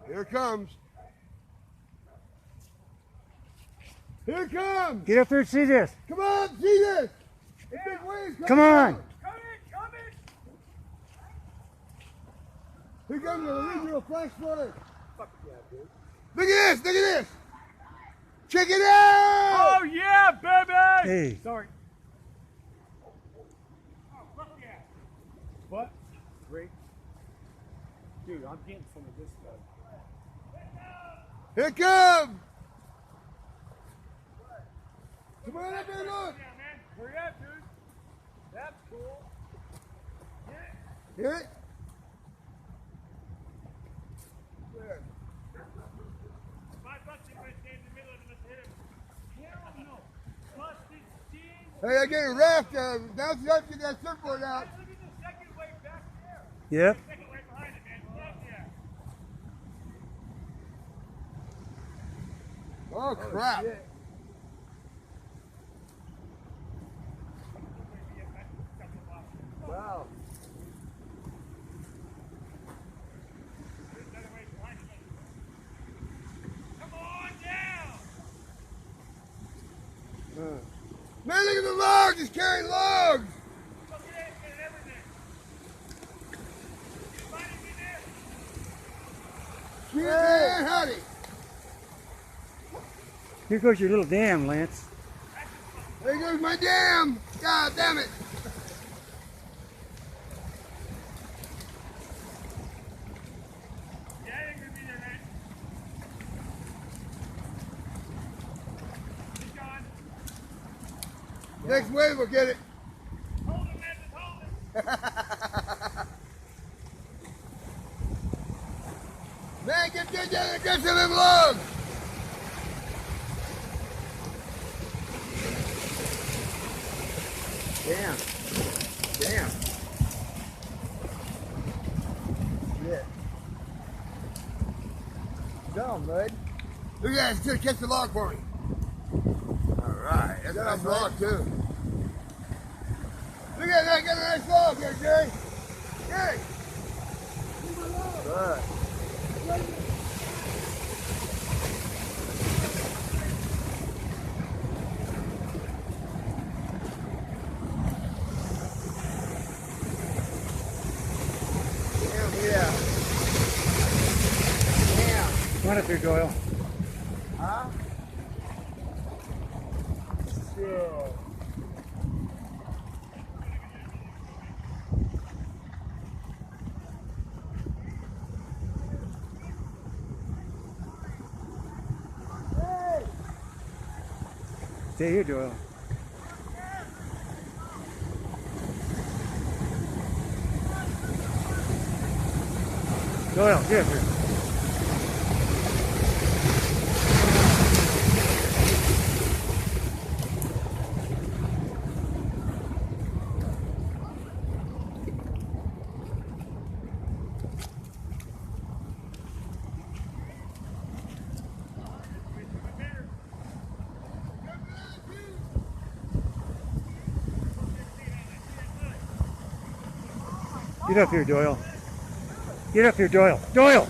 Here it comes. Here it comes. Get up there and see this. Come on, see this. The big waves Come on. Come in. Here comes the original flash flood. Fuck yeah, dude. Look at this. Look at this. Check it out. Oh yeah, baby. Hey. Sorry. Oh fuck yeah. What? Great. Dude, I'm getting some of this stuff. Here it comes. Come on up and look. Yeah, man. Hurry up, dude. That's cool. Hear it? Where? $5 if I stay in the middle of it, let's hit him. Hell no. Busted jeans. Hey, I get a raft. Bounce it up, get that surfboard out. Look at the second wave back there. Yep. Second wave behind it, man. Fuck yeah. Oh, crap. Wow. Come on down. Man, look at the logs. He's carrying logs. Look at it and everything. Anybody be there? Sweet man, howdy. Here goes your little dam, Lance. There goes my dam. God damn it. Yeah, I ain't gonna be there, man. He's gone. Next wave will get it. Hold him, man. Just hold him. Man, get some of them logs. Damn. Damn. Shit. Go, bud. Look at that. It's going to catch the log for me. All right. That's a nice log, too. Look at that. Got a nice log there, Jerry. Jerry. All right. Yeah. Damn. Come on up here, Doyle. Huh? Shit. Stay here, Doyle. Doyle, get up here. Get up here, Doyle. Get up here, Doyle. Doyle!